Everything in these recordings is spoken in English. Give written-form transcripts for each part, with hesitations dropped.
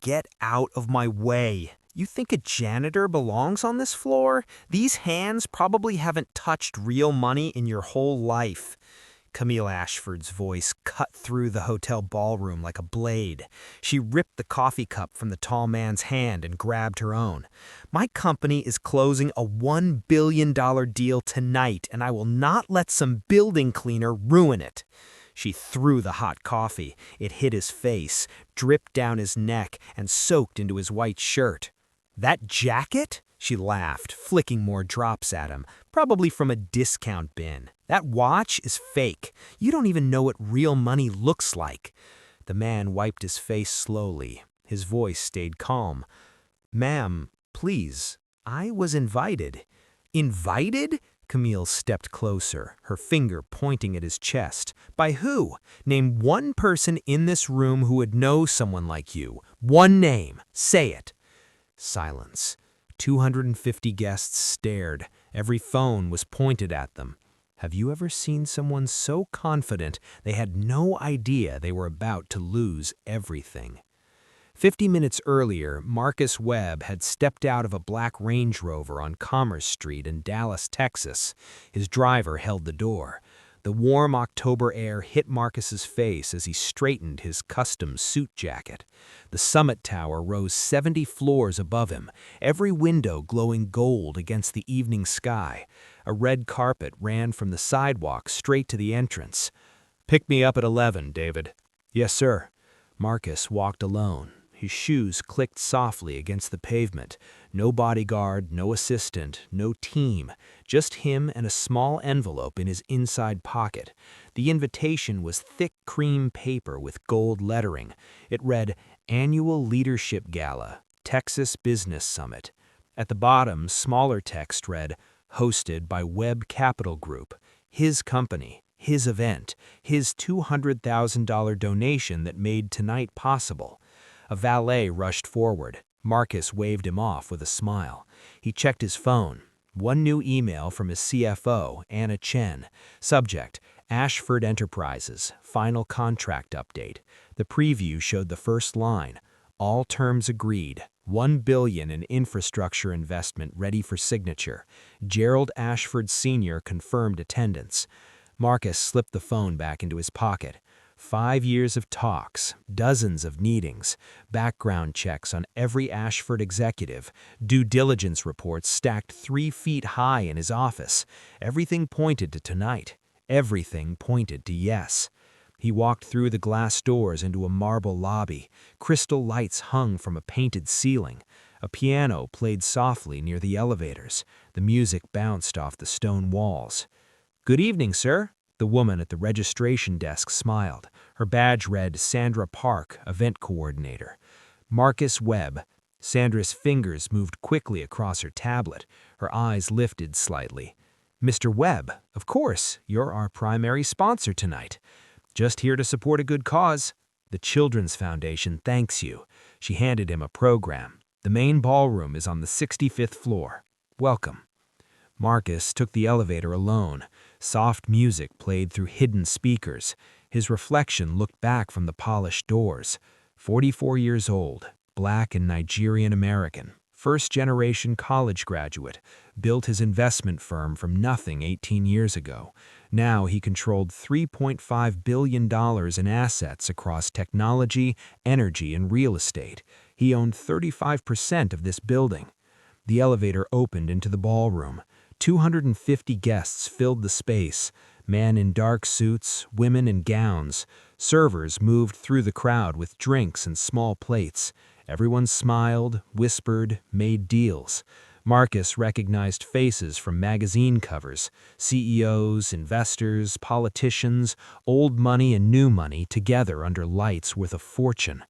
Get out of my way. You think a janitor belongs on this floor? These hands probably haven't touched real money in your whole life. Camille Ashford's voice cut through the hotel ballroom like a blade. She ripped the coffee cup from the tall man's hand and grabbed her own. My company is closing a $1 billion deal tonight, and I will not let some building cleaner ruin it. She threw the hot coffee. It hit his face, dripped down his neck, and soaked into his white shirt. That jacket? She laughed, flicking more drops at him, probably from a discount bin. That watch is fake. You don't even know what real money looks like. The man wiped his face slowly. His voice stayed calm. Ma'am, please, I was invited. Invited? Camille stepped closer, her finger pointing at his chest. By who? Name one person in this room who would know someone like you. One name. Say it. Silence. 250 guests stared. Every phone was pointed at them. Have you ever seen someone so confident they had no idea they were about to lose everything? 50 minutes earlier, Marcus Webb had stepped out of a black Range Rover on Commerce Street in Dallas, Texas. His driver held the door. The warm October air hit Marcus's face as he straightened his custom suit jacket. The summit tower rose 70 floors above him, every window glowing gold against the evening sky. A red carpet ran from the sidewalk straight to the entrance. "Pick me up at 11, David." "Yes, sir." Marcus walked alone. His shoes clicked softly against the pavement. No bodyguard, no assistant, no team. Just him and a small envelope in his inside pocket. The invitation was thick cream paper with gold lettering. It read, Annual Leadership Gala, Texas Business Summit. At the bottom, smaller text read, Hosted by Webb Capital Group. His company, his event, his $200,000 donation that made tonight possible. A valet rushed forward. Marcus waved him off with a smile. He checked his phone. One new email from his CFO, Anna Chen. Subject, Ashford Enterprises, final contract update. The preview showed the first line. All terms agreed. $1 billion in infrastructure investment ready for signature. Gerald Ashford Sr. confirmed attendance. Marcus slipped the phone back into his pocket. 5 years of talks, dozens of meetings, background checks on every Ashford executive, due diligence reports stacked 3 feet high in his office. Everything pointed to tonight. Everything pointed to yes. He walked through the glass doors into a marble lobby. Crystal lights hung from a painted ceiling. A piano played softly near the elevators. The music bounced off the stone walls. "Good evening, sir." The woman at the registration desk smiled. Her badge read Sandra Park, event coordinator. Marcus Webb. Sandra's fingers moved quickly across her tablet. Her eyes lifted slightly. "Mr. Webb, of course, you're our primary sponsor tonight. Just here to support a good cause. The Children's Foundation thanks you." She handed him a program. "The main ballroom is on the 65th floor. Welcome." Marcus took the elevator alone. Soft music played through hidden speakers. His reflection looked back from the polished doors. 44 years old, black and Nigerian American, first-generation college graduate, built his investment firm from nothing 18 years ago. Now he controlled $3.5 billion in assets across technology, energy, and real estate. He owned 35% of this building. The elevator opened into the ballroom. 250 guests filled the space, men in dark suits, women in gowns. Servers moved through the crowd with drinks and small plates. Everyone smiled, whispered, made deals. Marcus recognized faces from magazine covers, CEOs, investors, politicians, old money and new money together under lights worth a fortune.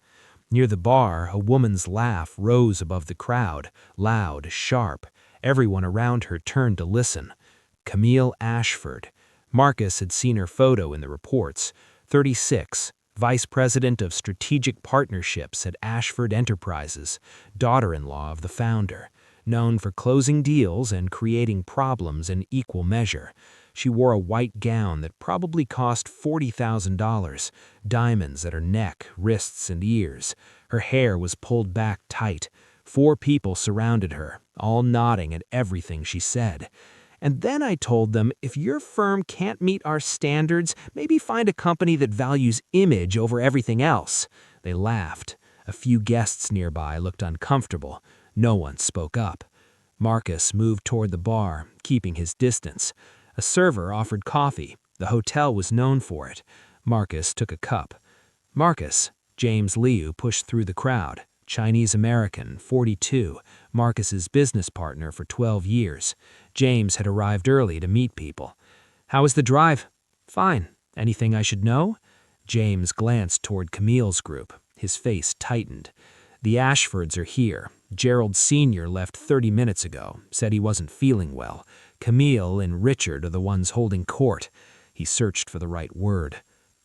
Near the bar, a woman's laugh rose above the crowd, loud, sharp. Everyone around her turned to listen. Camille Ashford. Marcus had seen her photo in the reports. 36, Vice President of Strategic Partnerships at Ashford Enterprises, daughter-in-law of the founder. Known for closing deals and creating problems in equal measure. She wore a white gown that probably cost $40,000, diamonds at her neck, wrists, and ears. Her hair was pulled back tight. 4 people surrounded her, all nodding at everything she said. And then I told them, if your firm can't meet our standards, maybe find a company that values image over everything else. They laughed. A few guests nearby looked uncomfortable. No one spoke up. Marcus moved toward the bar, keeping his distance. A server offered coffee. The hotel was known for it. Marcus took a cup. Marcus, James Liu pushed through the crowd. Chinese-American, 42, Marcus's business partner for 12 years. James had arrived early to meet people. "How was the drive?" "Fine. Anything I should know?" James glanced toward Camille's group. His face tightened. "The Ashfords are here. Gerald Sr. left 30 minutes ago, said he wasn't feeling well. Camille and Richard are the ones holding court." He searched for the right word.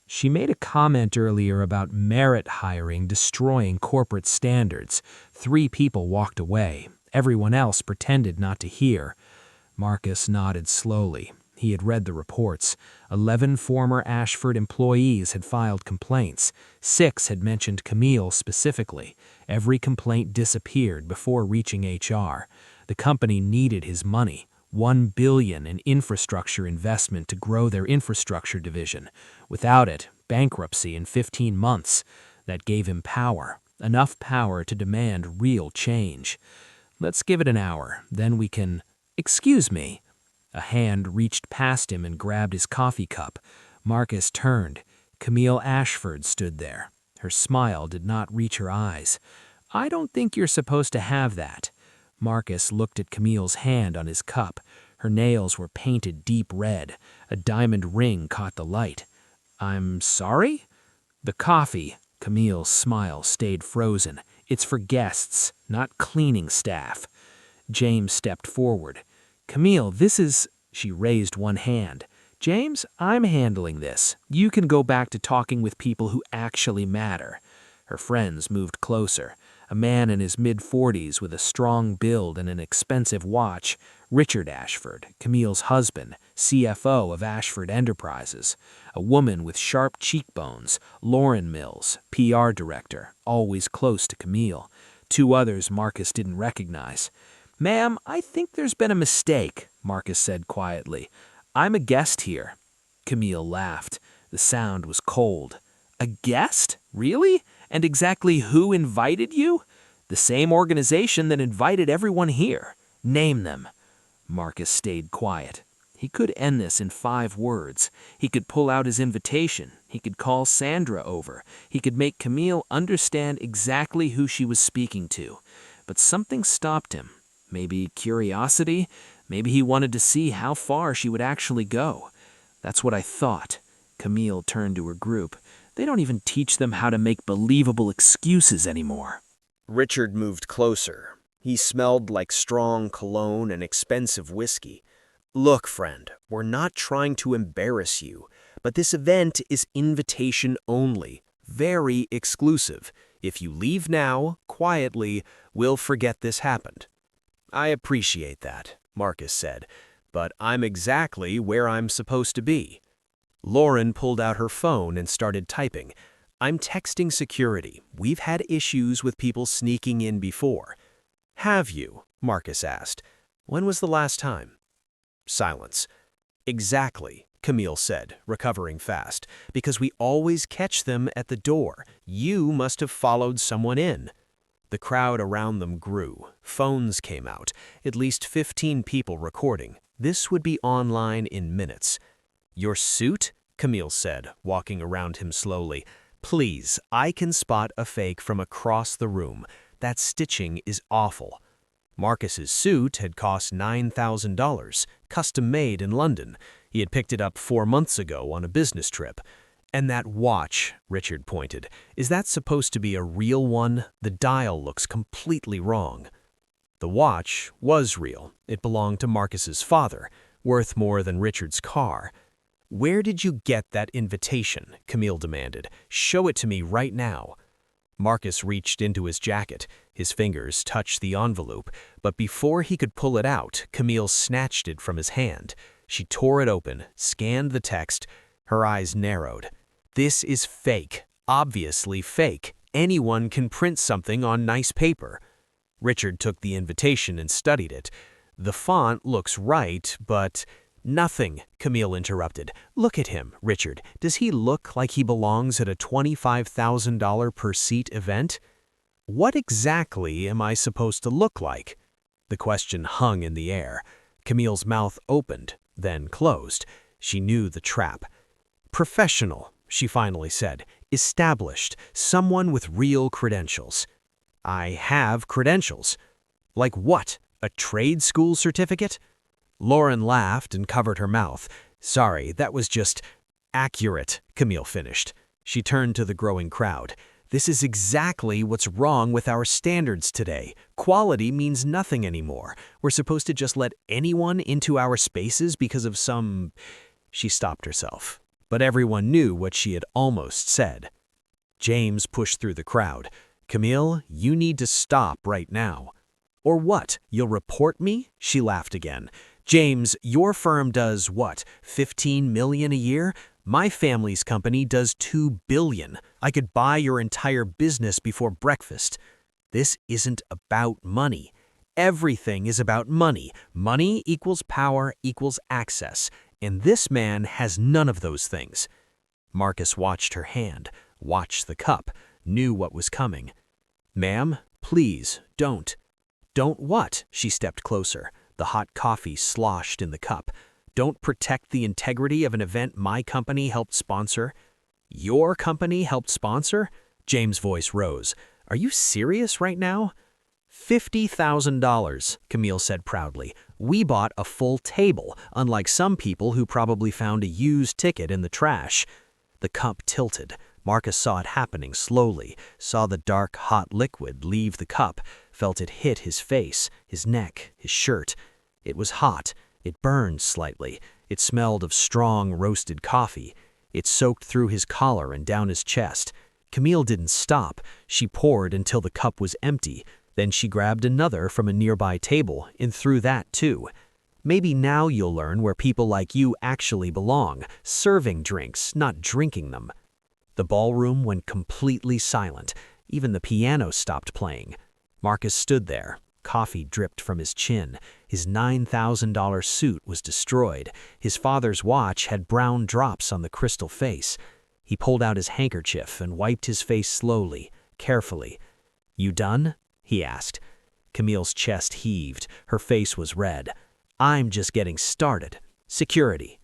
"She made a comment earlier about merit hiring destroying corporate standards. 3 people walked away. Everyone else pretended not to hear." Marcus nodded slowly. He had read the reports. 11 former Ashford employees had filed complaints. 6 had mentioned Camille specifically. Every complaint disappeared before reaching HR. The company needed his money. $1 billion in infrastructure investment to grow their infrastructure division. Without it, bankruptcy in 15 months. That gave him power, enough power to demand real change. "Let's give it an hour, then we can—" "Excuse me." A hand reached past him and grabbed his coffee cup. Marcus turned. Camille Ashford stood there. Her smile did not reach her eyes. "I don't think you're supposed to have that." Marcus looked at Camille's hand on his cup. Her nails were painted deep red. A diamond ring caught the light. "I'm sorry?" "The coffee." Camille's smile stayed frozen. "It's for guests, not cleaning staff." James stepped forward. "Camille, this is—" She raised one hand. "James, I'm handling this. You can go back to talking with people who actually matter." Her friends moved closer. A man in his mid-40s with a strong build and an expensive watch, Richard Ashford, Camille's husband, CFO of Ashford Enterprises. A woman with sharp cheekbones, Lauren Mills, PR director, always close to Camille. 2 others Marcus didn't recognize. "Ma'am, I think there's been a mistake," Marcus said quietly. "I'm a guest here." Camille laughed. The sound was cold. "A guest? Really? And exactly who invited you?" "The same organization that invited everyone here. Name them." Marcus stayed quiet. He could end this in 5 words. He could pull out his invitation. He could call Sandra over. He could make Camille understand exactly who she was speaking to. But something stopped him. Maybe curiosity. Maybe he wanted to see how far she would actually go. "That's what I thought." Camille turned to her group. "They don't even teach them how to make believable excuses anymore." Richard moved closer. He smelled like strong cologne and expensive whiskey. "Look, friend, we're not trying to embarrass you, but this event is invitation only, very exclusive. If you leave now, quietly, we'll forget this happened." "I appreciate that," Marcus said, "but I'm exactly where I'm supposed to be." Lauren pulled out her phone and started typing. "I'm texting security. We've had issues with people sneaking in before." "Have you?" Marcus asked. "When was the last time?" Silence. "Exactly," Camille said, recovering fast, "because we always catch them at the door. You must have followed someone in." The crowd around them grew. Phones came out. At least 15 people recording. This would be online in minutes. "Your suit?" Camille said, walking around him slowly. "Please, I can spot a fake from across the room. That stitching is awful." Marcus's suit had cost $9,000, custom-made in London. He had picked it up 4 months ago on a business trip. "And that watch," Richard pointed, "is that supposed to be a real one? The dial looks completely wrong." The watch was real. It belonged to Marcus's father, worth more than Richard's car. "Where did you get that invitation?" Camille demanded. "Show it to me right now." Marcus reached into his jacket. His fingers touched the envelope, but before he could pull it out, Camille snatched it from his hand. She tore it open, scanned the text. Her eyes narrowed. "This is fake, obviously fake. anyone can print something on nice paper. Richard took the invitation and studied it. The font looks right, but... Nothing, Camille interrupted. Look at him, Richard. Does he look like he belongs at a $25,000 per seat event? What exactly am I supposed to look like? The question hung in the air. Camille's mouth opened, then closed. She knew the trap. Professional, she finally said. Established, someone with real credentials. I have credentials. Like what? A trade school certificate? Lauren laughed and covered her mouth. Sorry, that was just accurate, Camille finished. She turned to the growing crowd. This is exactly what's wrong with our standards today. Quality means nothing anymore. We're supposed to just let anyone into our spaces because of some... She stopped herself, but everyone knew what she had almost said. James pushed through the crowd. Camille, you need to stop right now. Or what? You'll report me? She laughed again. James, your firm does what, $15 million a year? My family's company does $2 billion. I could buy your entire business before breakfast. This isn't about money. Everything is about money. Money equals power equals access. And this man has none of those things. Marcus watched her hand, watched the cup, knew what was coming. Ma'am, please, don't. Don't what? She stepped closer. The hot coffee sloshed in the cup. Don't protect the integrity of an event my company helped sponsor. Your company helped sponsor? James' voice rose. Are you serious right now? $50,000, Camille said proudly. We bought a full table, unlike some people who probably found a used ticket in the trash. The cup tilted. Marcus saw it happening slowly, saw the dark, hot liquid leave the cup, felt it hit his face, his neck, his shirt. It was hot. It burned slightly. It smelled of strong, roasted coffee. It soaked through his collar and down his chest. Camille didn't stop. She poured until the cup was empty. Then she grabbed another from a nearby table and threw that too. Maybe now you'll learn where people like you actually belong, serving drinks, not drinking them. The ballroom went completely silent. Even the piano stopped playing. Marcus stood there. Coffee dripped from his chin. His $9,000 suit was destroyed. His father's watch had brown drops on the crystal face. He pulled out his handkerchief and wiped his face slowly, carefully. You done? He asked. Camille's chest heaved. Her face was red. I'm just getting started. Security.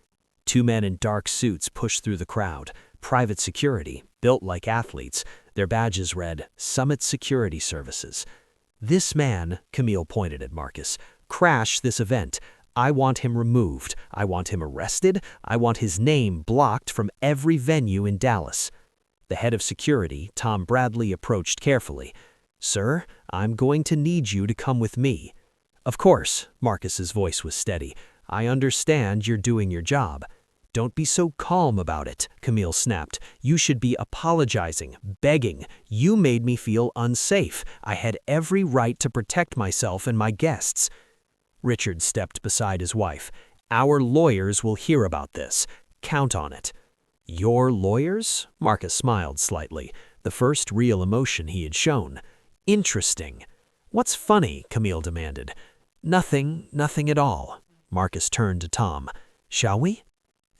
Two men in dark suits pushed through the crowd. Private security, built like athletes. Their badges read, Summit Security Services. This man, Camille pointed at Marcus, crashed this event. I want him removed. I want him arrested. I want his name blocked from every venue in Dallas. The head of security, Tom Bradley, approached carefully. Sir, I'm going to need you to come with me. Of course, Marcus's voice was steady. I understand you're doing your job. Don't be so calm about it, Camille snapped. You should be apologizing, begging. You made me feel unsafe. I had every right to protect myself and my guests. Richard stepped beside his wife. Our lawyers will hear about this. Count on it. Your lawyers? Marcus smiled slightly, the first real emotion he had shown. Interesting. What's funny? Camille demanded. Nothing at all. Marcus turned to Tom. Shall we?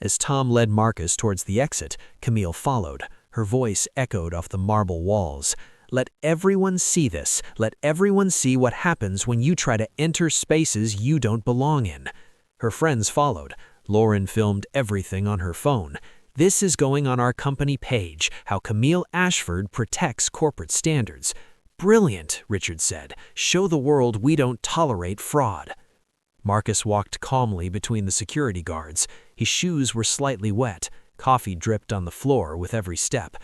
As Tom led Marcus towards the exit, Camille followed. Her voice echoed off the marble walls. Let everyone see this. Let everyone see what happens when you try to enter spaces you don't belong in. Her friends followed. Lauren filmed everything on her phone. This is going on our company page, how Camille Ashford protects corporate standards. Brilliant, Richard said. Show the world we don't tolerate fraud. Marcus walked calmly between the security guards. His shoes were slightly wet. Coffee dripped on the floor with every step.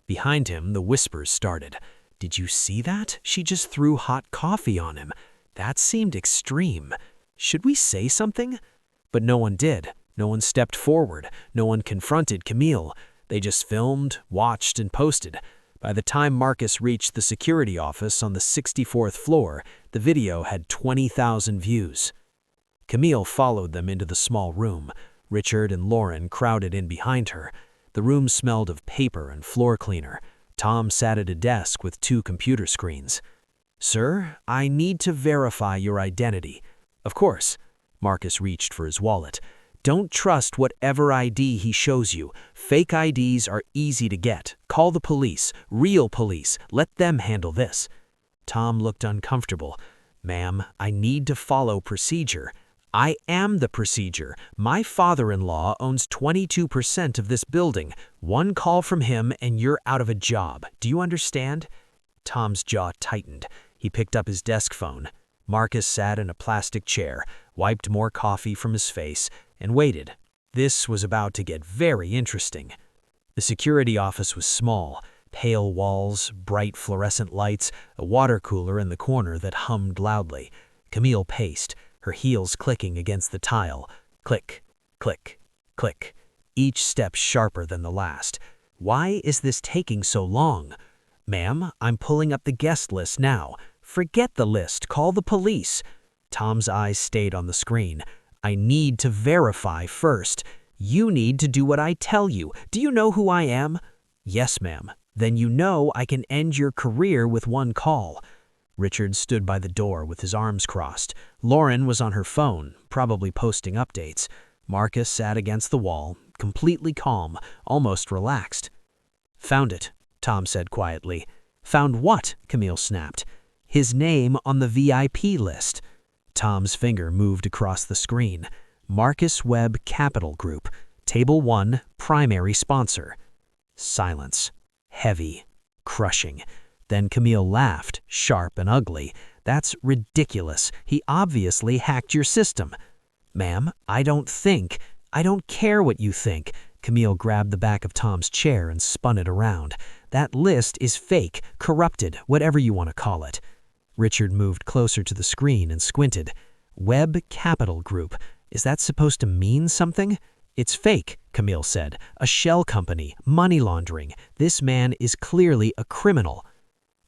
Behind him, the whispers started. Did you see that? She just threw hot coffee on him. That seemed extreme. Should we say something? But no one did. No one stepped forward. No one confronted Camille. They just filmed, watched, and posted. By the time Marcus reached the security office on the 64th floor, the video had 20,000 views. Camille followed them into the small room. Richard and Lauren crowded in behind her. The room smelled of paper and floor cleaner. Tom sat at a desk with 2 computer screens. "Sir, I need to verify your identity." "Of course." Marcus reached for his wallet. "Don't trust whatever ID he shows you. Fake IDs are easy to get. Call the police, real police. Let them handle this." Tom looked uncomfortable. "Ma'am, I need to follow procedure." "I am the procedure. My father-in-law owns 22% of this building. One call from him and you're out of a job. Do you understand?" Tom's jaw tightened. He picked up his desk phone. Marcus sat in a plastic chair, wiped more coffee from his face, and waited. This was about to get very interesting. The security office was small. Pale walls, bright fluorescent lights, a water cooler in the corner that hummed loudly. Camille paced, her heels clicking against the tile. Click, click, click. Each step sharper than the last. "Why is this taking so long?" "Ma'am, I'm pulling up the guest list now." "Forget the list. Call the police." Tom's eyes stayed on the screen. "I need to verify first." "You need to do what I tell you. Do you know who I am?" "Yes, ma'am." "Then you know I can end your career with one call." Richard stood by the door with his arms crossed. Lauren was on her phone, probably posting updates. Marcus sat against the wall, completely calm, almost relaxed. "Found it," Tom said quietly. "Found what?" Camille snapped. "His name on the VIP list." Tom's finger moved across the screen. Marcus Webb Capital Group, Table 1, primary sponsor. Silence. Heavy. Crushing. Then Camille laughed, sharp and ugly. "That's ridiculous. He obviously hacked your system." "Ma'am, I don't care what you think." Camille grabbed the back of Tom's chair and spun it around. "That list is fake, corrupted, whatever you want to call it." Richard moved closer to the screen and squinted. "Webb Capital Group. Is that supposed to mean something?" "It's fake," Camille said. "A shell company, money laundering. This man is clearly a criminal."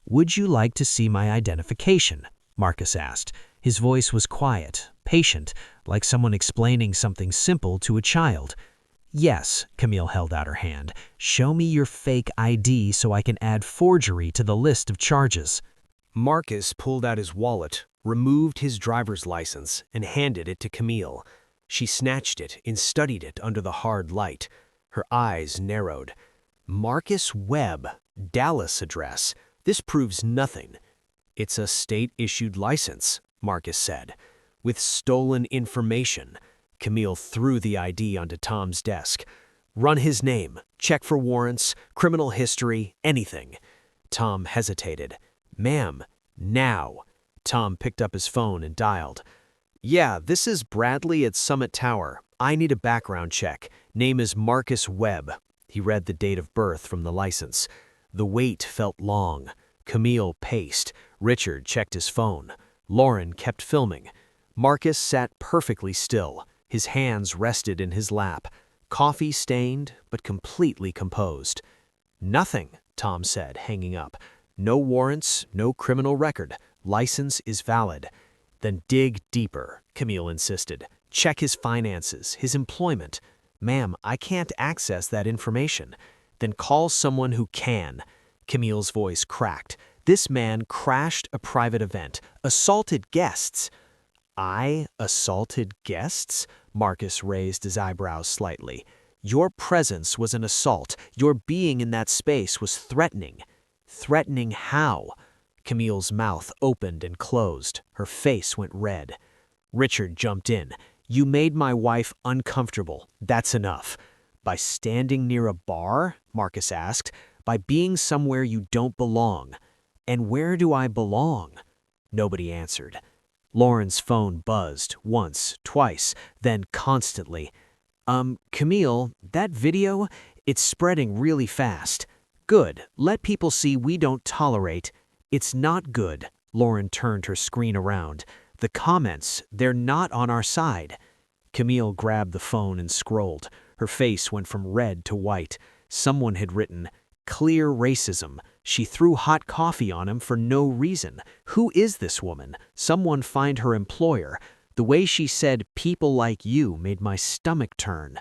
"Would you like to see my identification?" Marcus asked. His voice was quiet, patient, like someone explaining something simple to a child. "Yes," Camille held out her hand. "Show me your fake ID so I can add forgery to the list of charges." Marcus pulled out his wallet, removed his driver's license, and handed it to Camille. She snatched it and studied it under the hard light. Her eyes narrowed. "Marcus Webb, Dallas address. This proves nothing." "It's a state-issued license," Marcus said. "With stolen information." Camille threw the ID onto Tom's desk. "Run his name. Check for warrants, criminal history, anything." Tom hesitated. "Ma'am, now." Tom picked up his phone and dialed. "Yeah, this is Bradley at Summit Tower. I need a background check. Name is Marcus Webb." He read the date of birth from the license. The wait felt long. Camille paced. Richard checked his phone. Lauren kept filming. Marcus sat perfectly still. His hands rested in his lap. Coffee stained, but completely composed. "Nothing," Tom said, hanging up. "No warrants, no criminal record. License is valid." "Then dig deeper," Camille insisted. "Check his finances, his employment." "Ma'am, I can't access that information." "Then call someone who can." Camille's voice cracked. "This man crashed a private event, assaulted guests." "I assaulted guests?" Marcus raised his eyebrows slightly. "Your presence was an assault. Your being in that space was threatening." "Threatening how?" Camille's mouth opened and closed. Her face went red. Richard jumped in. "You made my wife uncomfortable. That's enough." "By standing near a bar?" Marcus asked. "By being somewhere you don't belong." "And where do I belong?" Nobody answered. Lauren's phone buzzed, once, twice, then constantly. Camille, that video, it's spreading really fast." "Good. Let people see we don't tolerate." "It's not good." Lauren turned her screen around. "The comments, they're not on our side." Camille grabbed the phone and scrolled. Her face went from red to white. Someone had written, "Clear racism. She threw hot coffee on him for no reason. Who is this woman? Someone find her employer." The way she said, "people like you," made my stomach turn.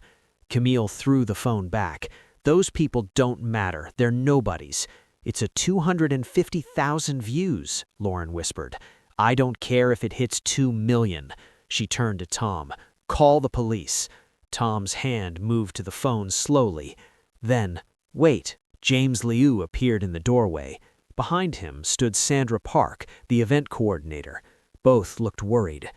Camille threw the phone back. "Those people don't matter. They're nobodies." It's a 250,000 views, Lauren whispered. I don't care if it hits 2 million. She turned to Tom. Call the police. Tom's hand moved to the phone slowly. Then, wait, James Liu appeared in the doorway. Behind him stood Sandra Park, the event coordinator. Both looked worried.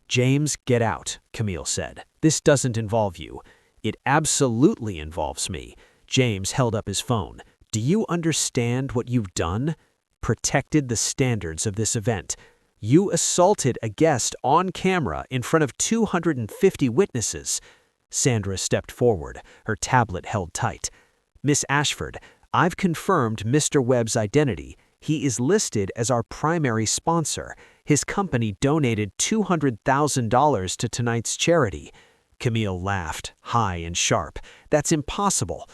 James, get out, Camille said. This doesn't involve you. It absolutely involves me. James held up his phone. Do you understand what you've done? Protected the standards of this event. You assaulted a guest on camera in front of 250 witnesses. Sandra stepped forward, her tablet held tight. Miss Ashford, I've confirmed Mr. Webb's identity. He is listed as our primary sponsor. His company donated $200,000 to tonight's charity. Camille laughed, high and sharp. That's impossible.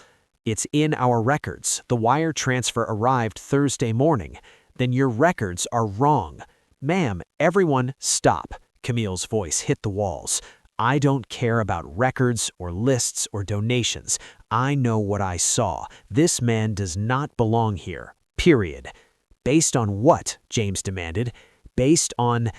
It's in our records. The wire transfer arrived Thursday morning. Then your records are wrong. Ma'am, everyone, stop. Camille's voice hit the walls. I don't care about records or lists or donations. I know what I saw. This man does not belong here. Period. Based on what? James demanded. Based on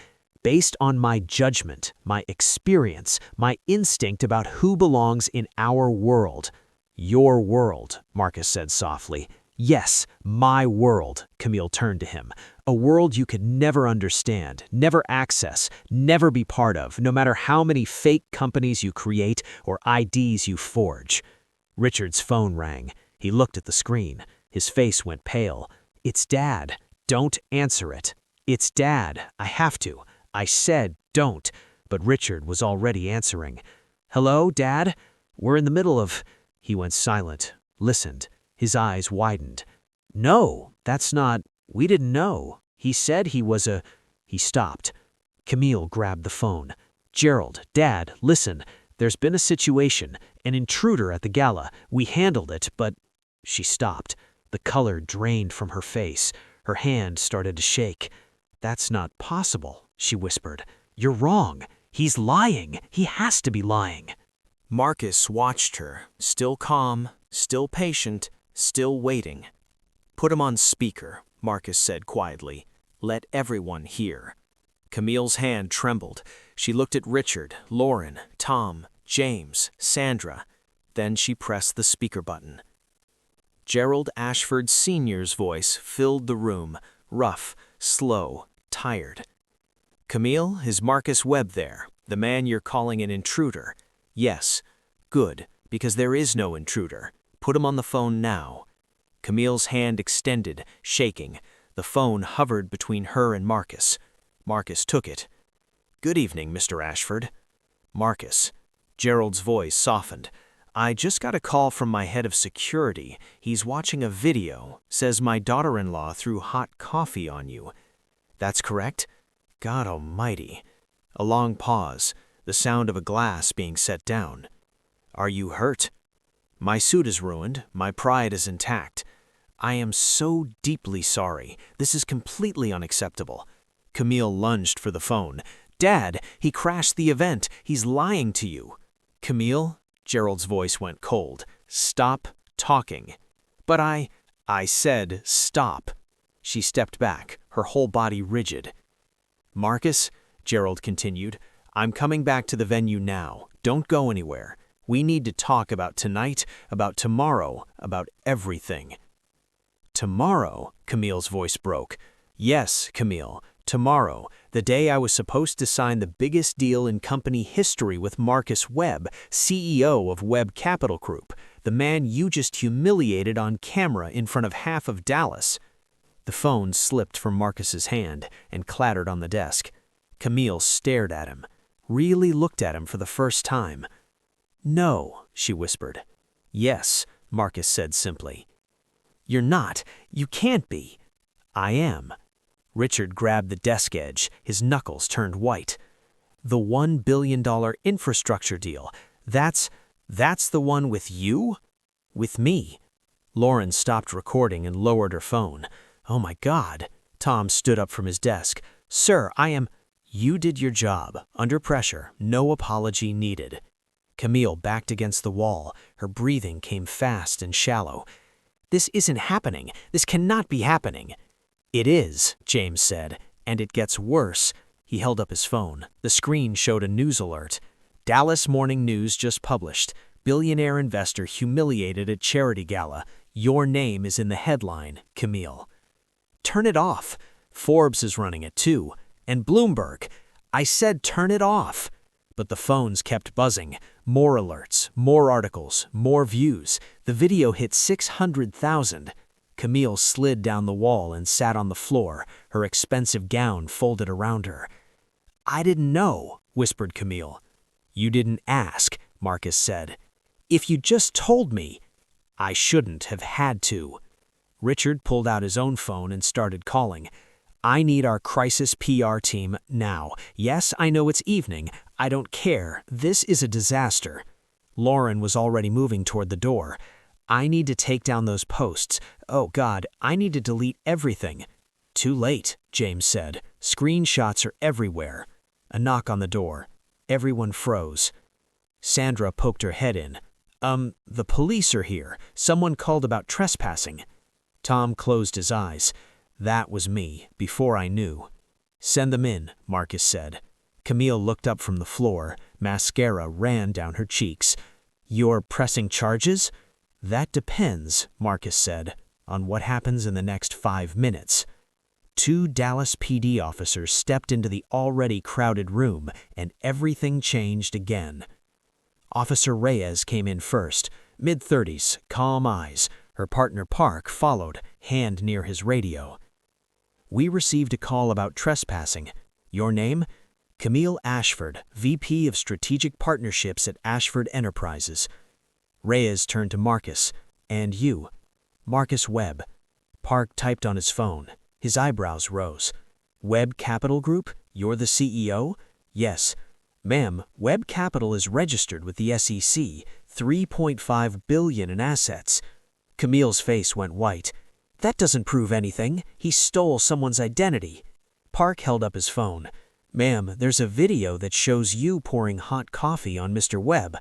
my judgment, my experience, my instinct about who belongs in our world. Your world, Marcus said softly. Yes, my world, Camille turned to him. A world you could never understand, never access, never be part of, no matter how many fake companies you create or IDs you forge. Richard's phone rang. He looked at the screen. His face went pale. It's Dad. Don't answer it. It's Dad. I have to. I said don't. But Richard was already answering. Hello, Dad? We're in the middle of... He went silent, listened. His eyes widened. No, that's not... We didn't know. He said he was a... He stopped. Camille grabbed the phone. Gerald, Dad, listen. There's been a situation. An intruder at the gala. We handled it, but... She stopped. The color drained from her face. Her hand started to shake. That's not possible, she whispered. You're wrong. He's lying. He has to be lying. Marcus watched her, still calm, still patient, still waiting. Put him on speaker, Marcus said quietly. Let everyone hear. Camille's hand trembled. She looked at Richard, Lauren, Tom, James, Sandra. Then she pressed the speaker button. Gerald Ashford Sr.'s voice filled the room, rough, slow, tired. Camille, is Marcus Webb there, the man you're calling an intruder? Yes. Good, because there is no intruder. Put him on the phone now. Camille's hand extended, shaking. The phone hovered between her and Marcus. Marcus took it. Good evening, Mr. Ashford. Marcus. Gerald's voice softened. I just got a call from my head of security. He's watching a video. Says my daughter-in-law threw hot coffee on you. That's correct? God almighty. A long pause. The sound of a glass being set down. Are you hurt? My suit is ruined. My pride is intact. I am so deeply sorry. This is completely unacceptable. Camille lunged for the phone. Dad, he crashed the event. He's lying to you. Camille? Gerald's voice went cold. Stop talking. But I said stop. She stepped back, her whole body rigid. Marcus, Gerald continued, I'm coming back to the venue now. Don't go anywhere. We need to talk about tonight, about tomorrow, about everything. Tomorrow, Camille's voice broke. Yes, Camille, tomorrow, the day I was supposed to sign the biggest deal in company history with Marcus Webb, CEO of Webb Capital Group, the man you just humiliated on camera in front of half of Dallas. The phone slipped from Marcus's hand and clattered on the desk. Camille stared at him, really looked at him for the first time. No, she whispered. Yes, Marcus said simply. You're not. You can't be. I am. Richard grabbed the desk edge, his knuckles turned white. The $1 billion infrastructure deal, that's the one with you? With me. Lauren stopped recording and lowered her phone. Oh my God. Tom stood up from his desk. Sir, I am... You did your job, under pressure, no apology needed. Camille backed against the wall. Her breathing came fast and shallow. This isn't happening. This cannot be happening. It is, James said, and it gets worse. He held up his phone. The screen showed a news alert. Dallas Morning News just published. Billionaire investor humiliated at charity gala. Your name is in the headline, Camille. Turn it off. Forbes is running it too. And Bloomberg. I said turn it off. But the phones kept buzzing. More alerts, more articles, more views. The video hit 600,000. Camille slid down the wall and sat on the floor, her expensive gown folded around her. I didn't know, whispered Camille. You didn't ask, Marcus said. If you just told me. I shouldn't have had to. Richard pulled out his own phone and started calling. I need our crisis PR team now. Yes, I know it's evening. I don't care. This is a disaster. Lauren was already moving toward the door. I need to take down those posts. Oh God, I need to delete everything. Too late, James said. Screenshots are everywhere. A knock on the door. Everyone froze. Sandra poked her head in. The police are here. Someone called about trespassing. Tom closed his eyes. That was me, before I knew. Send them in, Marcus said. Camille looked up from the floor. Mascara ran down her cheeks. You're pressing charges? That depends, Marcus said, on what happens in the next 5 minutes. 2 Dallas PD officers stepped into the already crowded room, and everything changed again. Officer Reyes came in first, mid-30s, calm eyes. Her partner Park followed, hand near his radio. We received a call about trespassing. Your name? Camille Ashford, VP of Strategic Partnerships at Ashford Enterprises. Reyes turned to Marcus. And you? Marcus Webb. Park typed on his phone. His eyebrows rose. Webb Capital Group? You're the CEO? Yes. Ma'am, Webb Capital is registered with the SEC, $3.5 billion in assets. Camille's face went white. That doesn't prove anything. He stole someone's identity. Park held up his phone. Ma'am, there's a video that shows you pouring hot coffee on Mr. Webb.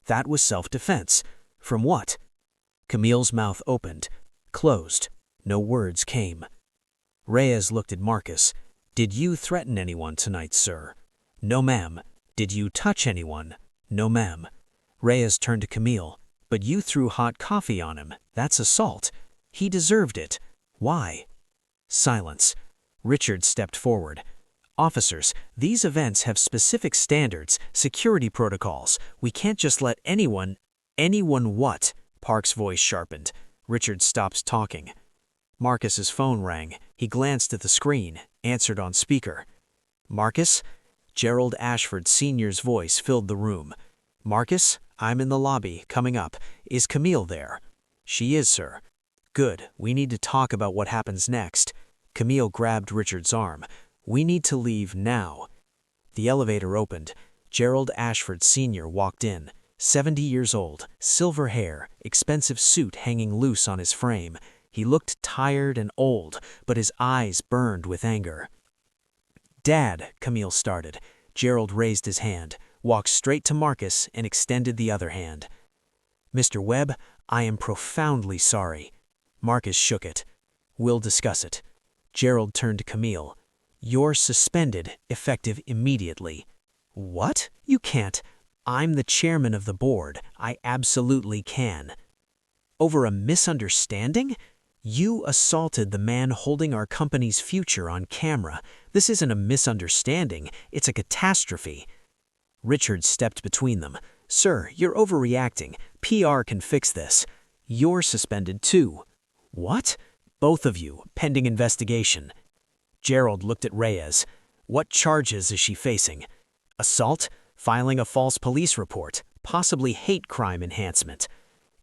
That was self-defense. From what? Camille's mouth opened, closed. No words came. Reyes looked at Marcus. Did you threaten anyone tonight, sir? No, ma'am. Did you touch anyone? No, ma'am. Reyes turned to Camille. But you threw hot coffee on him. That's assault. He deserved it. Why? Silence. Richard stepped forward. Officers, these events have specific standards, security protocols. We can't just let anyone what? Park's voice sharpened. Richard stopped talking. Marcus's phone rang. He glanced at the screen, answered on speaker. Marcus? Gerald Ashford Sr.'s voice filled the room. Marcus, I'm in the lobby, coming up. Is Camille there? She is, sir. Good, we need to talk about what happens next. Camille grabbed Richard's arm. We need to leave now. The elevator opened. Gerald Ashford Sr. walked in. 70 years old, silver hair, expensive suit hanging loose on his frame. He looked tired and old, but his eyes burned with anger. Dad, Camille started. Gerald raised his hand, walked straight to Marcus, and extended the other hand. Mr. Webb, I am profoundly sorry. Marcus shook it. We'll discuss it. Gerald turned to Camille. You're suspended, effective immediately. What? You can't. I'm the chairman of the board. I absolutely can. Over a misunderstanding? You assaulted the man holding our company's future on camera. This isn't a misunderstanding. It's a catastrophe. Richard stepped between them. Sir, you're overreacting. PR can fix this. You're suspended too. What? Both of you, pending investigation. Gerald looked at Reyes. What charges is she facing? Assault? Filing a false police report? Possibly hate crime enhancement.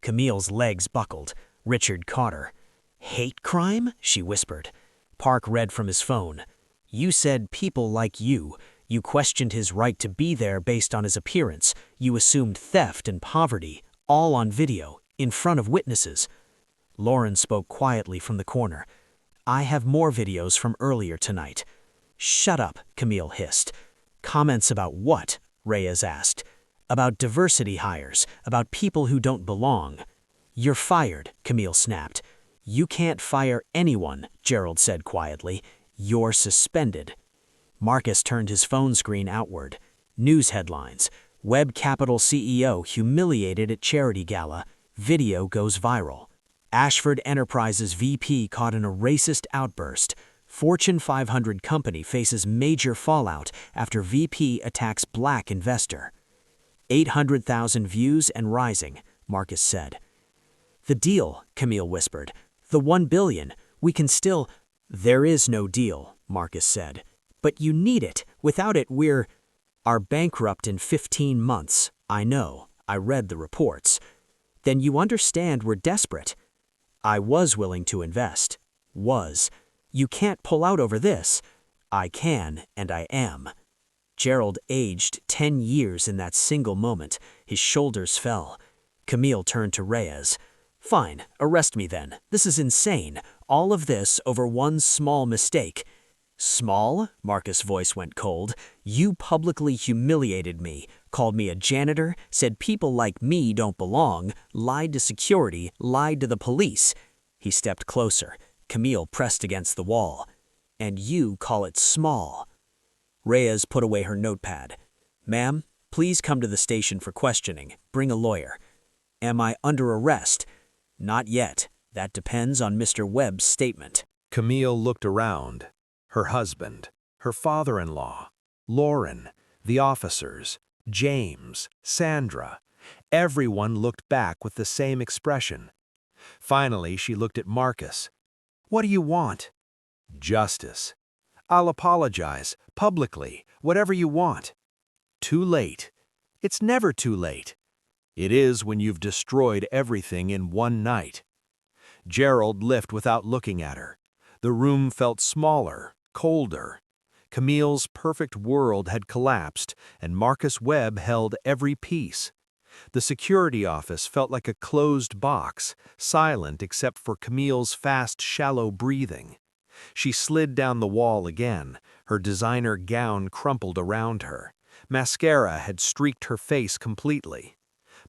Camille's legs buckled. Richard caught her. Hate crime? She whispered. Park read from his phone. You said people like you. You questioned his right to be there based on his appearance. You assumed theft and poverty, all on video, in front of witnesses. Lauren spoke quietly from the corner. I have more videos from earlier tonight. Shut up, Camille hissed. Comments about what? Reyes asked. About diversity hires, about people who don't belong. You're fired, Camille snapped. You can't fire anyone, Gerald said quietly. You're suspended. Marcus turned his phone screen outward. News headlines. Web Capital CEO humiliated at charity gala. Video goes viral. Ashford Enterprises VP caught in a racist outburst. Fortune 500 company faces major fallout after VP attacks black investor. 800,000 views and rising, Marcus said. The deal, Camille whispered. The 1 billion. We can still... There is no deal, Marcus said. But you need it. Without it, are bankrupt in 15 months. I know. I read the reports. Then you understand we're desperate. I was willing to invest. Was. You can't pull out over this. I can, and I am. Gerald aged 10 years in that single moment. His shoulders fell. Camille turned to Reyes. Fine, arrest me then. This is insane. All of this over one small mistake. Small? Marcus' voice went cold. You publicly humiliated me, called me a janitor, said people like me don't belong, lied to security, lied to the police. He stepped closer. Camille pressed against the wall. And you call it small. Reyes put away her notepad. Ma'am, please come to the station for questioning. Bring a lawyer. Am I under arrest? Not yet. That depends on Mr. Webb's statement. Camille looked around. Her husband, her father-in-law, Lauren, the officers, James, Sandra. Everyone looked back with the same expression. Finally, she looked at Marcus. What do you want? Justice. I'll apologize, publicly, whatever you want. Too late. It's never too late. It is when you've destroyed everything in one night. Gerald left without looking at her. The room felt smaller, colder. Camille's perfect world had collapsed, and Marcus Webb held every piece. The security office felt like a closed box, silent except for Camille's fast, shallow breathing. She slid down the wall again, her designer gown crumpled around her. Mascara had streaked her face completely.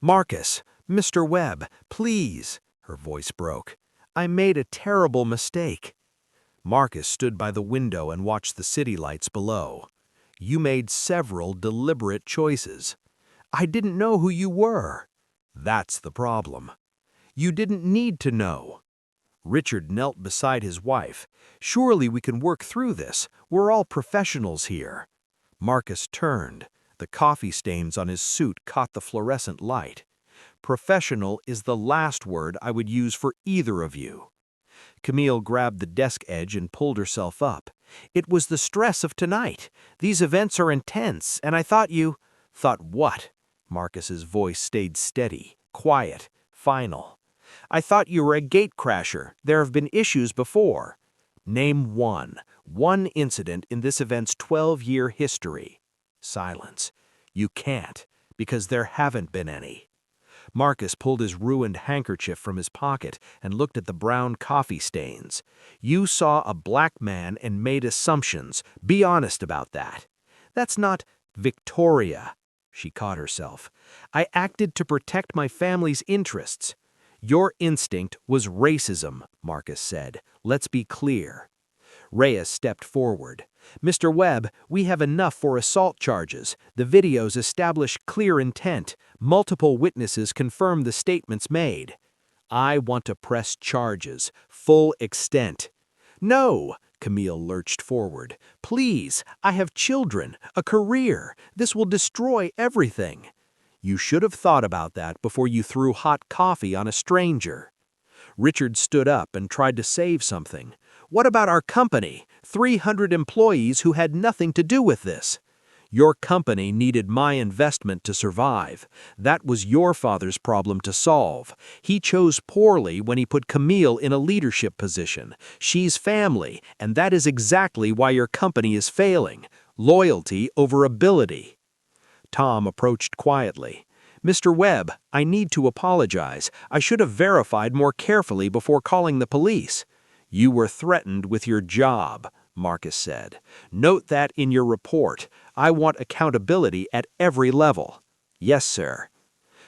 Marcus, Mr. Webb, please, her voice broke. I made a terrible mistake. Marcus stood by the window and watched the city lights below. You made several deliberate choices. I didn't know who you were. That's the problem. You didn't need to know. Richard knelt beside his wife. Surely we can work through this. We're all professionals here. Marcus turned. The coffee stains on his suit caught the fluorescent light. Professional is the last word I would use for either of you. Camille grabbed the desk edge and pulled herself up. It was the stress of tonight. These events are intense, and I thought you... Thought what? Marcus's voice stayed steady, quiet, final. I thought you were a gatecrasher. There have been issues before. Name one incident in this event's 12-year history. Silence. You can't, because there haven't been any. Marcus pulled his ruined handkerchief from his pocket and looked at the brown coffee stains. You saw a black man and made assumptions. Be honest about that. That's not Victoria. She caught herself. I acted to protect my family's interests. Your instinct was racism, Marcus said. Let's be clear. Reyes stepped forward. Mr. Webb, we have enough for assault charges. The videos establish clear intent. Multiple witnesses confirm the statements made. I want to press charges, full extent. No, Camille lurched forward. Please, I have children, a career. This will destroy everything. You should have thought about that before you threw hot coffee on a stranger. Richard stood up and tried to save something. What about our company? 300 employees who had nothing to do with this. Your company needed my investment to survive. That was your father's problem to solve. He chose poorly when he put Camille in a leadership position. She's family, and that is exactly why your company is failing. Loyalty over ability. Tom approached quietly. Mr. Webb, I need to apologize. I should have verified more carefully before calling the police. You were threatened with your job, Marcus said. Note that in your report. I want accountability at every level. Yes, sir.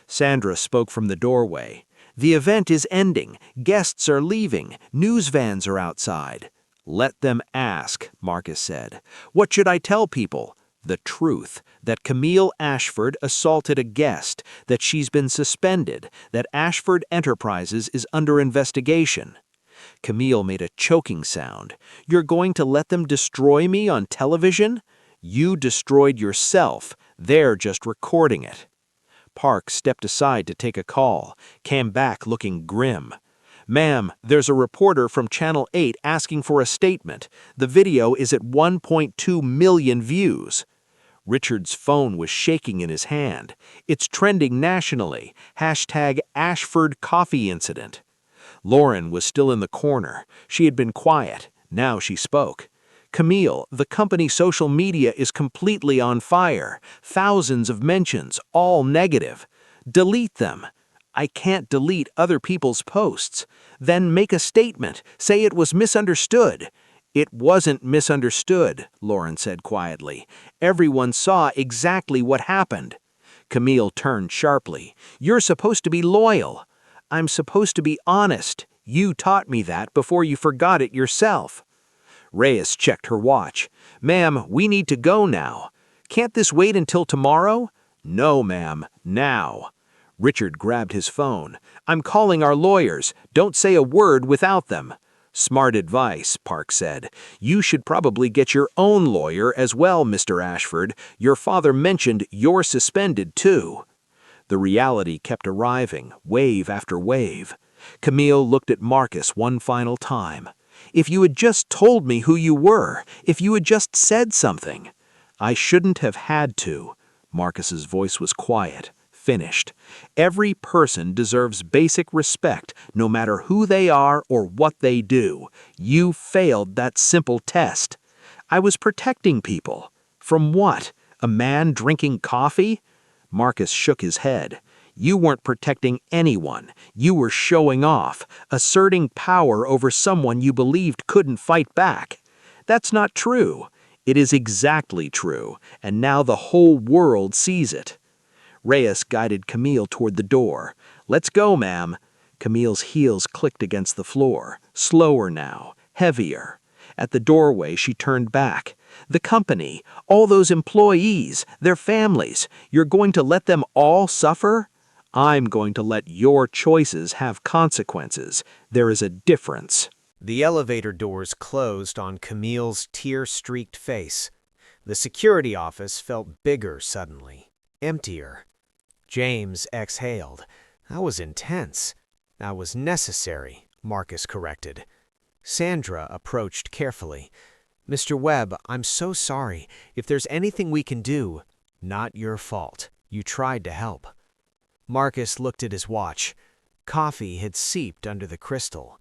Sandra spoke from the doorway. The event is ending. Guests are leaving. News vans are outside. Let them ask, Marcus said. What should I tell people? The truth, that Camille Ashford assaulted a guest, that she's been suspended, that Ashford Enterprises is under investigation. Camille made a choking sound. You're going to let them destroy me on television? You destroyed yourself. They're just recording it. Park stepped aside to take a call, came back looking grim. Ma'am, there's a reporter from Channel 8 asking for a statement. The video is at 1.2 million views. Richard's phone was shaking in his hand. It's trending nationally. #Ashford Coffee Incident. Lauren was still in the corner. She had been quiet. Now she spoke. Camille, the company social media is completely on fire. Thousands of mentions, all negative. Delete them. I can't delete other people's posts. Then make a statement. Say it was misunderstood. It wasn't misunderstood, Lauren said quietly. Everyone saw exactly what happened. Camille turned sharply. You're supposed to be loyal. I'm supposed to be honest. You taught me that before you forgot it yourself. Reyes checked her watch. Ma'am, we need to go now. Can't this wait until tomorrow? No, ma'am, now. Richard grabbed his phone. I'm calling our lawyers. Don't say a word without them. Smart advice, Park said. You should probably get your own lawyer as well, Mr. Ashford. Your father mentioned you're suspended, too. The reality kept arriving, wave after wave. Camille looked at Marcus one final time. If you had just told me who you were, if you had just said something. I shouldn't have had to. Marcus's voice was quiet, finished. Every person deserves basic respect, no matter who they are or what they do. You failed that simple test. I was protecting people. From what? A man drinking coffee? Marcus shook his head. You weren't protecting anyone. You were showing off, asserting power over someone you believed couldn't fight back. That's not true. It is exactly true, and now the whole world sees it. Reyes guided Camille toward the door. Let's go, ma'am. Camille's heels clicked against the floor, slower now, heavier. At the doorway, she turned back. The company, all those employees, their families, you're going to let them all suffer? I'm going to let your choices have consequences. There is a difference. The elevator doors closed on Camille's tear-streaked face. The security office felt bigger suddenly, emptier. James exhaled. That was intense. That was necessary, Marcus corrected. Sandra approached carefully. Mr. Webb, I'm so sorry. If there's anything we can do, not your fault. You tried to help. Marcus looked at his watch. Coffee had seeped under the crystal.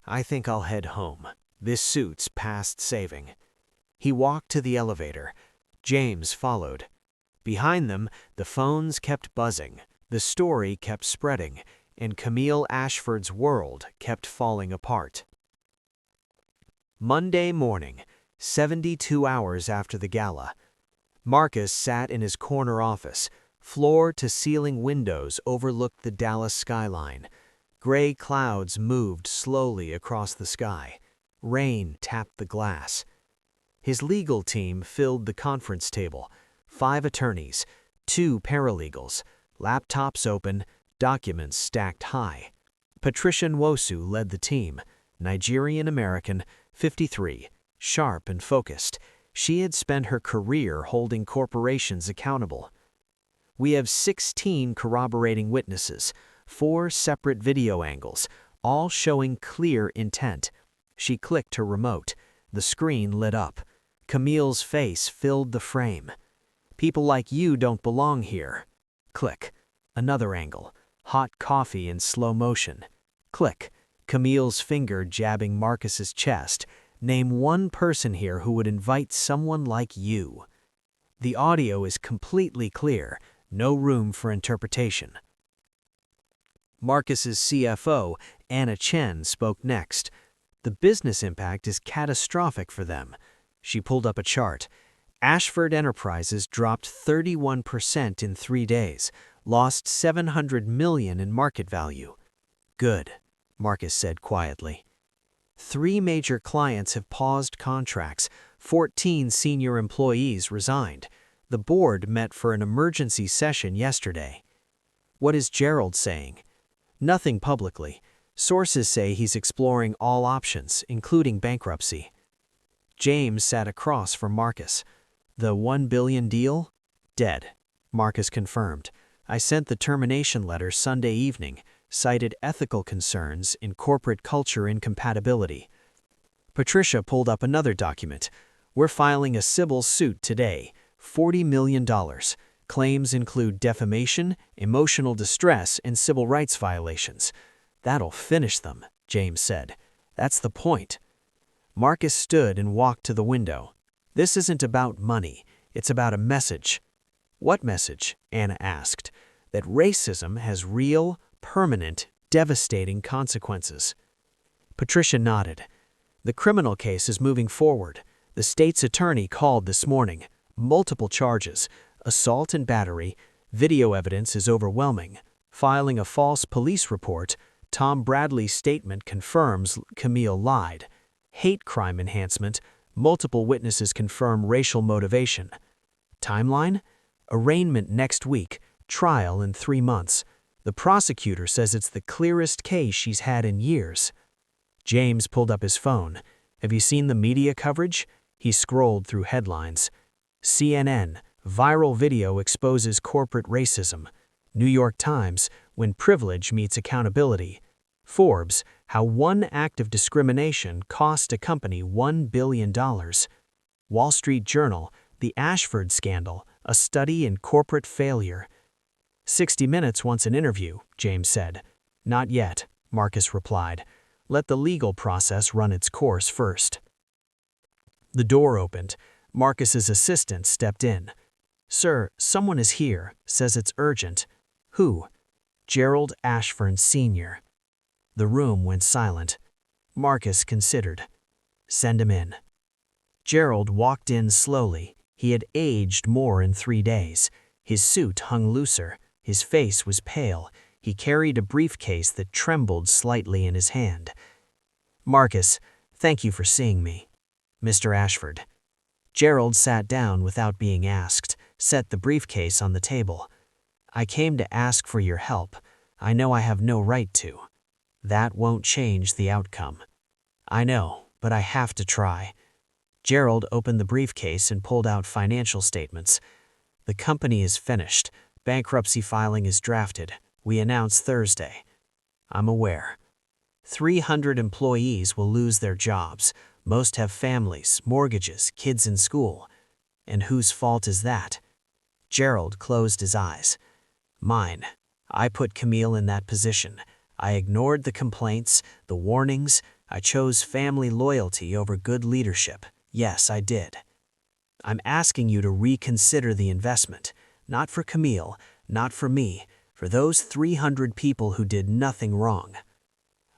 I think I'll head home. This suit's past saving. He walked to the elevator. James followed. Behind them, the phones kept buzzing, the story kept spreading, and Camille Ashford's world kept falling apart. Monday morning, 72 hours after the gala. Marcus sat in his corner office. Floor-to-ceiling windows overlooked the Dallas skyline. Gray clouds moved slowly across the sky. Rain tapped the glass. His legal team filled the conference table. 5 attorneys, 2 paralegals, laptops open, documents stacked high. Patricia Nwosu led the team, Nigerian American, 53, sharp and focused. She had spent her career holding corporations accountable. We have 16 corroborating witnesses, 4 separate video angles, all showing clear intent. She clicked her remote. The screen lit up. Camille's face filled the frame. People like you don't belong here. Click. Another angle. Hot coffee in slow motion. Click. Camille's finger jabbing Marcus's chest. Name one person here who would invite someone like you. The audio is completely clear. No room for interpretation. Marcus's CFO, Anna Chen, spoke next. The business impact is catastrophic for them. She pulled up a chart. Ashford Enterprises dropped 31% in 3 days, lost $700 million in market value. Good, Marcus said quietly. 3 major clients have paused contracts. 14 senior employees resigned. The board met for an emergency session yesterday. What is Gerald saying? Nothing publicly. Sources say he's exploring all options, including bankruptcy. James sat across from Marcus. The 1 billion deal? Dead, Marcus confirmed. I sent the termination letter Sunday evening, cited ethical concerns in corporate culture incompatibility. Patricia pulled up another document. We're filing a civil suit today, $40 million. Claims include defamation, emotional distress, and civil rights violations. That'll finish them, James said. That's the point. Marcus stood and walked to the window. This isn't about money. It's about a message. What message? Anna asked. That racism has real, permanent, devastating consequences. Patricia nodded. The criminal case is moving forward. The state's attorney called this morning. Multiple charges. Assault and battery. Video evidence is overwhelming. Filing a false police report. Tom Bradley's statement confirms Camille lied. Hate crime enhancement. Multiple witnesses confirm racial motivation. Timeline? Arraignment next week. Trial in 3 months. The prosecutor says it's the clearest case she's had in years. James pulled up his phone. Have you seen the media coverage? He scrolled through headlines. CNN, viral video exposes corporate racism. New York Times, when privilege meets accountability. Forbes, how one act of discrimination cost a company $1 billion. Wall Street Journal, the Ashford scandal, a study in corporate failure. 60 Minutes wants an interview, James said. Not yet, Marcus replied. Let the legal process run its course first. The door opened. Marcus's assistant stepped in. Sir, someone is here, says it's urgent. Who? Gerald Ashford Sr. The room went silent. Marcus considered. Send him in. Gerald walked in slowly. He had aged more in 3 days. His suit hung looser. His face was pale. He carried a briefcase that trembled slightly in his hand. Marcus, thank you for seeing me. Mr. Ashford. Gerald sat down without being asked, set the briefcase on the table. I came to ask for your help. I know I have no right to. That won't change the outcome. I know, but I have to try. Gerald opened the briefcase and pulled out financial statements. The company is finished. Bankruptcy filing is drafted. We announce Thursday. I'm aware. 300 employees will lose their jobs. Most have families, mortgages, kids in school. And whose fault is that? Gerald closed his eyes. Mine. I put Camille in that position. I ignored the complaints, the warnings. I chose family loyalty over good leadership. Yes, I did. I'm asking you to reconsider the investment. Not for Camille, not for me, for those 300 people who did nothing wrong.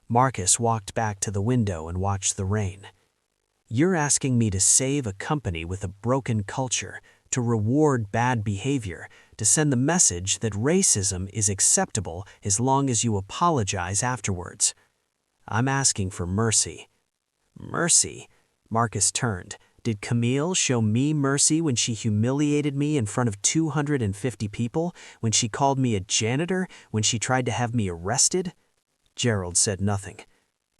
Marcus walked back to the window and watched the rain. You're asking me to save a company with a broken culture, to reward bad behavior, to send the message that racism is acceptable as long as you apologize afterwards. I'm asking for mercy. Mercy? Marcus turned. Did Camille show me mercy when she humiliated me in front of 250 people, when she called me a janitor, when she tried to have me arrested? Gerald said nothing.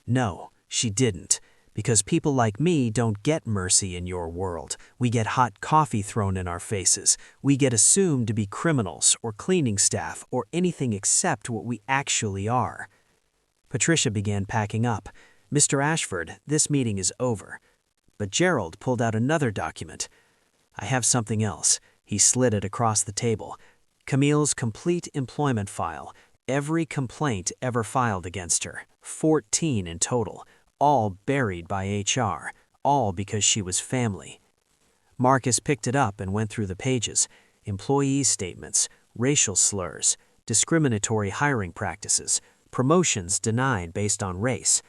No, she didn't. Because people like me don't get mercy in your world. We get hot coffee thrown in our faces. We get assumed to be criminals or cleaning staff or anything except what we actually are. Patricia began packing up. Mr. Ashford, this meeting is over. But Gerald pulled out another document. I have something else. He slid it across the table. Camille's complete employment file. Every complaint ever filed against her. 14 in total. All buried by HR, all because she was family. Marcus picked it up and went through the pages. Employee statements, racial slurs, discriminatory hiring practices, promotions denied based on race.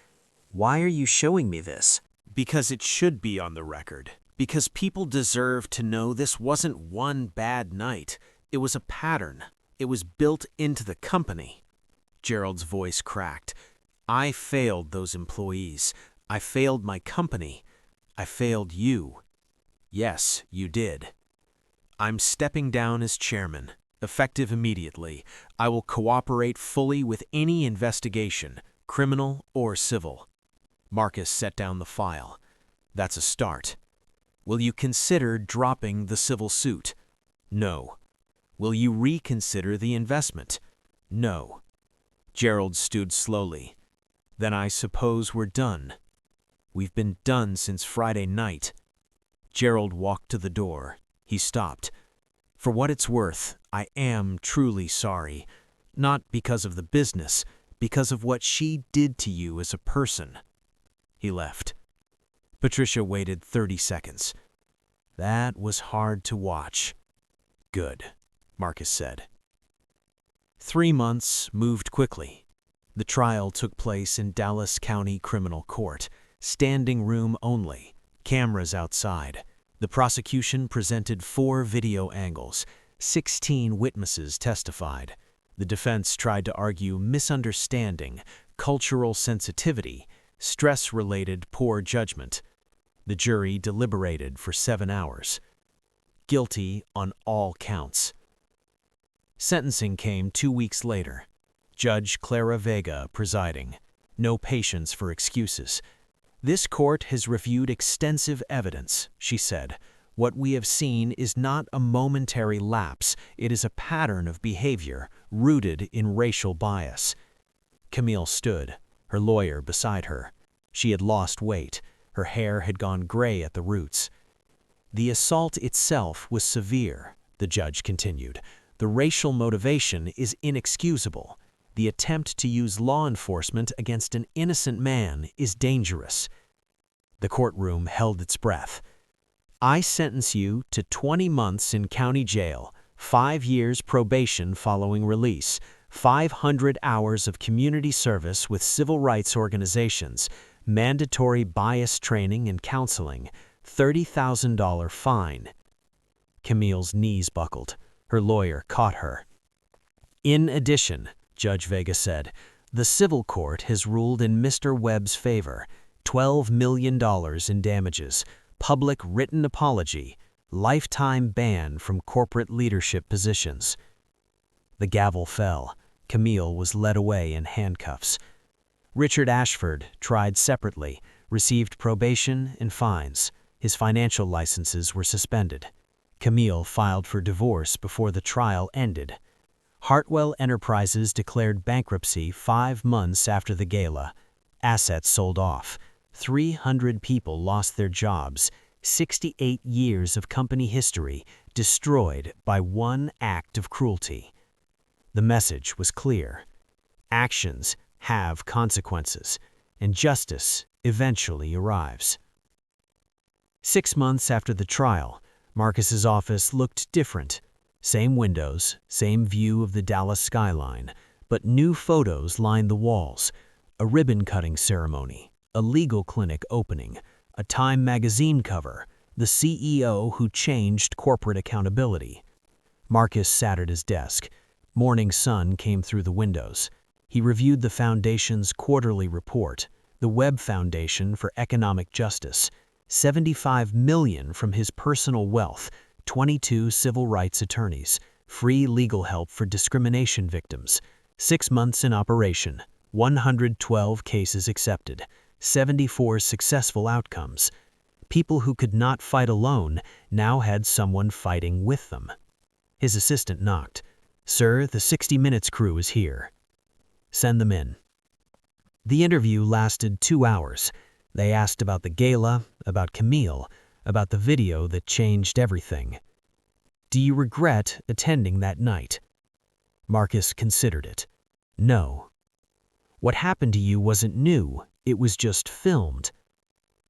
Why are you showing me this? Because it should be on the record. Because people deserve to know this wasn't one bad night. It was a pattern. It was built into the company. Gerald's voice cracked. I failed those employees. I failed my company. I failed you. Yes, you did. I'm stepping down as chairman, effective immediately. I will cooperate fully with any investigation, criminal or civil. Marcus set down the file. That's a start. Will you consider dropping the civil suit? No. Will you reconsider the investment? No. Gerald stood slowly. Then I suppose we're done. We've been done since Friday night. Gerald walked to the door. He stopped. For what it's worth, I am truly sorry. Not because of the business, because of what she did to you as a person. He left. Patricia waited 30 seconds. That was hard to watch. Good, Marcus said. 3 months moved quickly. The trial took place in Dallas County Criminal Court, standing room only, cameras outside. The prosecution presented 4 video angles. 16 witnesses testified. The defense tried to argue misunderstanding, cultural sensitivity, stress-related poor judgment. The jury deliberated for 7 hours. Guilty on all counts. Sentencing came 2 weeks later. Judge Clara Vega presiding. No patience for excuses. This court has reviewed extensive evidence, she said. What we have seen is not a momentary lapse. It is a pattern of behavior rooted in racial bias. Camille stood, her lawyer beside her. She had lost weight. Her hair had gone gray at the roots. The assault itself was severe, the judge continued. The racial motivation is inexcusable. The attempt to use law enforcement against an innocent man is dangerous. The courtroom held its breath. I sentence you to 20 months in county jail, 5 years probation following release, 500 hours of community service with civil rights organizations, mandatory bias training and counseling, $30,000 fine. Camille's knees buckled. Her lawyer caught her. In addition, Judge Vega said, the civil court has ruled in Mr. Webb's favor, $12 million in damages, public written apology, lifetime ban from corporate leadership positions. The gavel fell. Camille was led away in handcuffs. Richard Ashford, tried separately, received probation and fines. His financial licenses were suspended. Camille filed for divorce before the trial ended. Hartwell Enterprises declared bankruptcy 5 months after the gala. Assets sold off. 300 people lost their jobs. 68 years of company history destroyed by one act of cruelty. The message was clear. Actions have consequences, and justice eventually arrives. 6 months after the trial, Marcus's office looked different. Same windows, same view of the Dallas skyline, but new photos lined the walls. A ribbon-cutting ceremony, a legal clinic opening, a Time magazine cover, the CEO who changed corporate accountability. Marcus sat at his desk. Morning sun came through the windows. He reviewed the foundation's quarterly report, the Webb Foundation for Economic Justice, $75 million from his personal wealth, 22 civil rights attorneys, free legal help for discrimination victims, 6 months in operation, 112 cases accepted, 74 successful outcomes. People who could not fight alone now had someone fighting with them. His assistant knocked. "Sir, the 60 Minutes crew is here." "Send them in." The interview lasted 2 hours. They asked about the gala, about Camille, about the video that changed everything. "Do you regret attending that night?" Marcus considered it. "No." "What happened to you wasn't new, it was just filmed."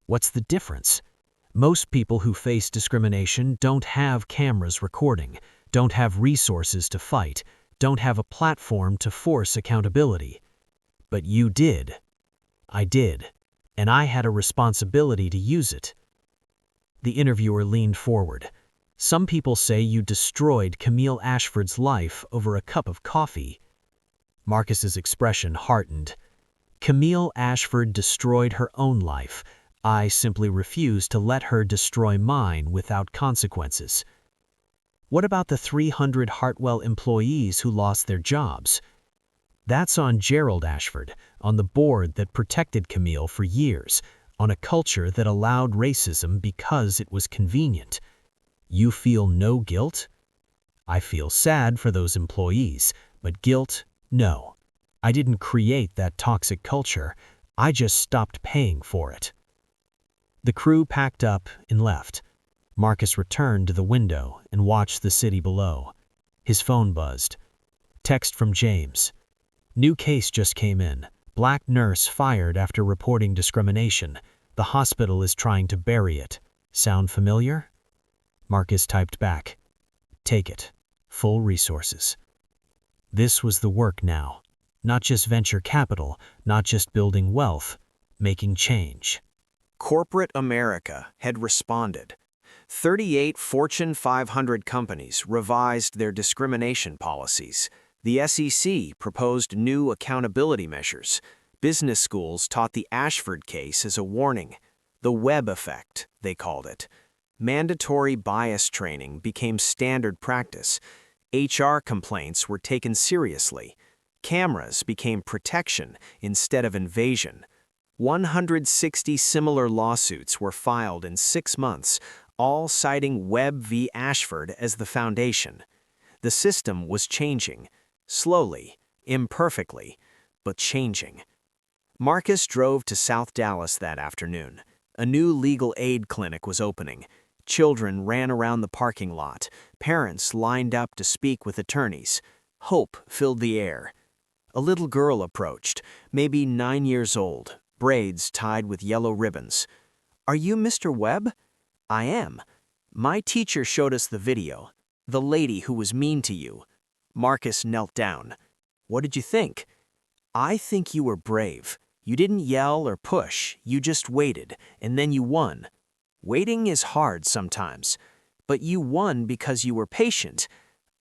"What's the difference?" "Most people who face discrimination don't have cameras recording, don't have resources to fight, don't have a platform to force accountability. But you did." "I did, and I had a responsibility to use it." The interviewer leaned forward. "Some people say you destroyed Camille Ashford's life over a cup of coffee." Marcus's expression hardened. Camille Ashford destroyed her own life. I simply refuse to let her destroy mine without consequences. What about the 300 Hartwell employees who lost their jobs? That's on Gerald Ashford, on the board that protected Camille for years, on a culture that allowed racism because it was convenient. You feel no guilt? I feel sad for those employees, but guilt, no. I didn't create that toxic culture. I just stopped paying for it. The crew packed up and left. Marcus returned to the window and watched the city below. His phone buzzed. Text from James. New case just came in. Black nurse fired after reporting discrimination. The hospital is trying to bury it. Sound familiar? Marcus typed back. Take it. Full resources. This was the work now. Not just venture capital, not just building wealth, making change. Corporate America had responded. 38 Fortune 500 companies revised their discrimination policies. The SEC proposed new accountability measures. Business schools taught the Ashford case as a warning. The Webb effect, they called it. Mandatory bias training became standard practice. HR complaints were taken seriously. Cameras became protection instead of invasion. 160 similar lawsuits were filed in 6 months, all citing Webb v. Ashford as the foundation. The system was changing, slowly, imperfectly, but changing. Marcus drove to South Dallas that afternoon. A new legal aid clinic was opening. Children ran around the parking lot. Parents lined up to speak with attorneys. Hope filled the air. A little girl approached, maybe 9 years old, braids tied with yellow ribbons. "Are you Mr. Webb?" "I am. My teacher showed us the video. The lady who was mean to you." Marcus knelt down. "What did you think?" "I think you were brave. You didn't yell or push, you just waited, and then you won. Waiting is hard sometimes, but you won because you were patient.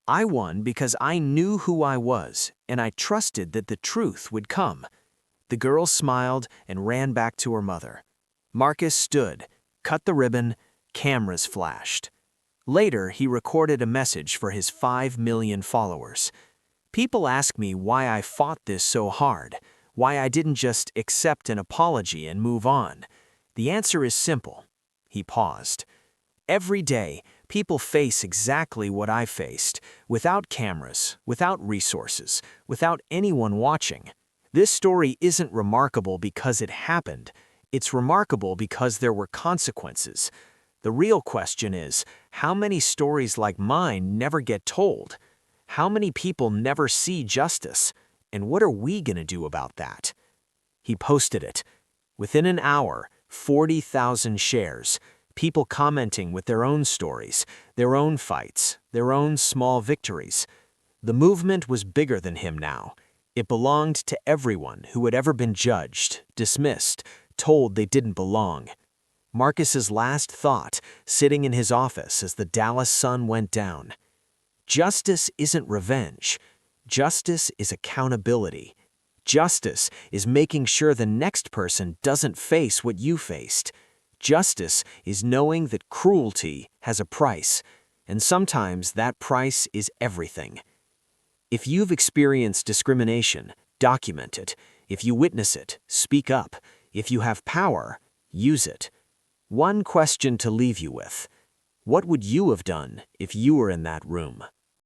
I won because I knew who I was, and I trusted that the truth would come." The girl smiled and ran back to her mother. Marcus stood, cut the ribbon, cameras flashed. Later, he recorded a message for his 5 million followers. "People ask me why I fought this so hard, why I didn't just accept an apology and move on. The answer is simple." He paused. "Every day, people face exactly what I faced, without cameras, without resources, without anyone watching. This story isn't remarkable because it happened. It's remarkable because there were consequences. The real question is, how many stories like mine never get told? How many people never see justice? And what are we going to do about that?" He posted it. Within an hour, 40,000 shares, people commenting with their own stories, their own fights, their own small victories. The movement was bigger than him now. It belonged to everyone who had ever been judged, dismissed, told they didn't belong. Marcus's last thought, sitting in his office as the Dallas sun went down. Justice isn't revenge. Justice is accountability. Justice is making sure the next person doesn't face what you faced. Justice is knowing that cruelty has a price, and sometimes that price is everything. If you've experienced discrimination, document it. If you witness it, speak up. If you have power, use it. One question to leave you with. What would you have done if you were in that room?